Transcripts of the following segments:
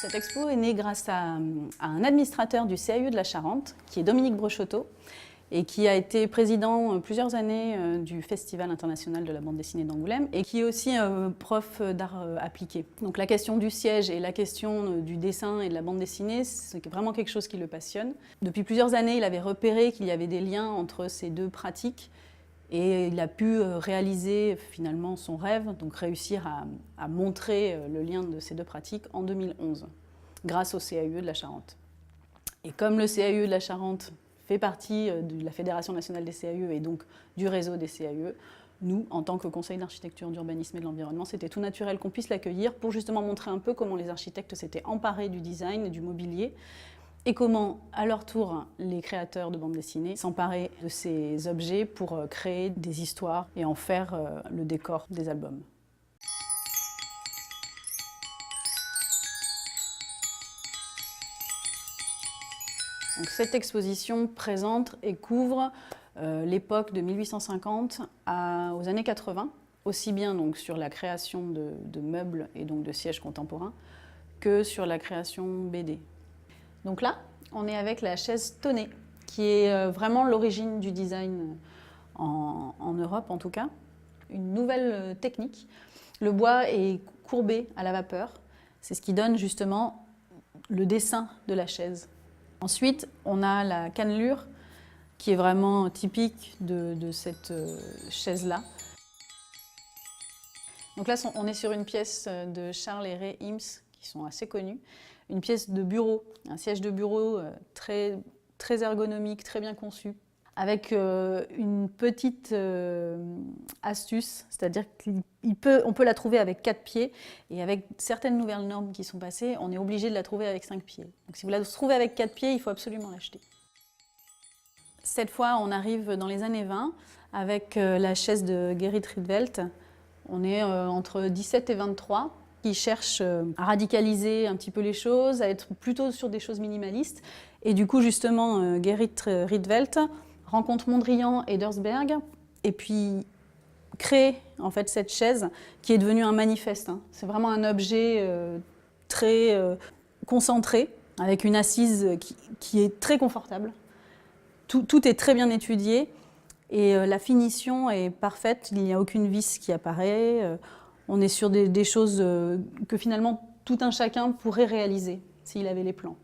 Cette expo est née grâce à un administrateur du CAE de la Charente, qui est Dominique Brochotto, et qui a été président plusieurs années du Festival international de la bande dessinée d'Angoulême, et qui est aussi prof d'art appliqué. Donc la question du siège et la question du dessin et de la bande dessinée, c'est vraiment quelque chose qui le passionne. Depuis plusieurs années, il avait repéré qu'il y avait des liens entre ces deux pratiques, et il a pu réaliser finalement son rêve, donc réussir à montrer le lien de ces deux pratiques en 2011, grâce au CAE de la Charente. Et comme le CAE de la Charente fait partie de la Fédération nationale des CAE et donc du réseau des CAE, nous, en tant que Conseil d'architecture, d'urbanisme et de l'environnement, c'était tout naturel qu'on puisse l'accueillir pour justement montrer un peu comment les architectes s'étaient emparés du design et du mobilier, et comment, à leur tour, les créateurs de bande dessinée s'emparaient de ces objets pour créer des histoires et en faire le décor des albums. Donc, cette exposition présente et couvre l'époque de 1850 aux années 80, aussi bien donc, sur la création de meubles et donc de sièges contemporains que sur la création BD. Donc là, on est avec la chaise Tonnet, qui est vraiment l'origine du design en Europe en tout cas. Une nouvelle technique. Le bois est courbé à la vapeur. C'est ce qui donne justement le dessin de la chaise. Ensuite, on a la cannelure, qui est vraiment typique de cette chaise-là. Donc là, on est sur une pièce de Charles et Ray Eames, qui sont assez connus. Une pièce de bureau, un siège de bureau très ergonomique, très bien conçu, avec une petite astuce, c'est-à-dire qu'on peut la trouver avec 4 pieds, et avec certaines nouvelles normes qui sont passées, on est obligé de la trouver avec 5 pieds. Donc si vous la trouvez avec 4 pieds, il faut absolument l'acheter. Cette fois, on arrive dans les années 20, avec la chaise de Gerrit Rietveld. On est entre 17 et 23. Qui cherche à radicaliser un petit peu les choses, à être plutôt sur des choses minimalistes. Et du coup, justement, Gerrit Rietveld rencontre Mondrian et Deursberg, et puis crée en fait cette chaise qui est devenue un manifeste. C'est vraiment un objet très concentré, avec une assise qui est très confortable. Tout est très bien étudié, et la finition est parfaite, il n'y a aucune vis qui apparaît. On est sur des choses que finalement tout un chacun pourrait réaliser s'il avait les plans.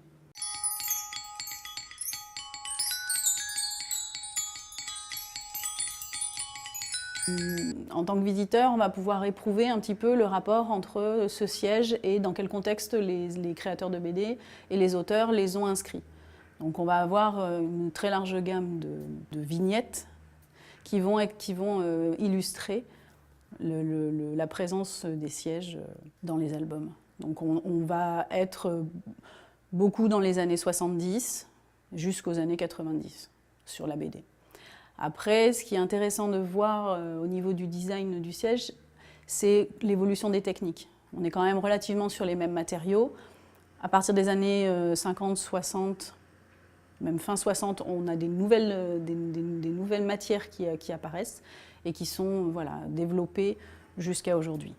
En tant que visiteur, on va pouvoir éprouver un petit peu le rapport entre ce siège et dans quel contexte les créateurs de BD et les auteurs les ont inscrits. Donc on va avoir une très large gamme de vignettes qui vont illustrer la présence des sièges dans les albums. Donc on va être beaucoup dans les années 70 jusqu'aux années 90 sur la BD. Après, ce qui est intéressant de voir au niveau du design du siège, c'est l'évolution des techniques. On est quand même relativement sur les mêmes matériaux. À partir des années 50, 60, même fin 60, on a des nouvelles matières qui apparaissent et qui sont développées jusqu'à aujourd'hui.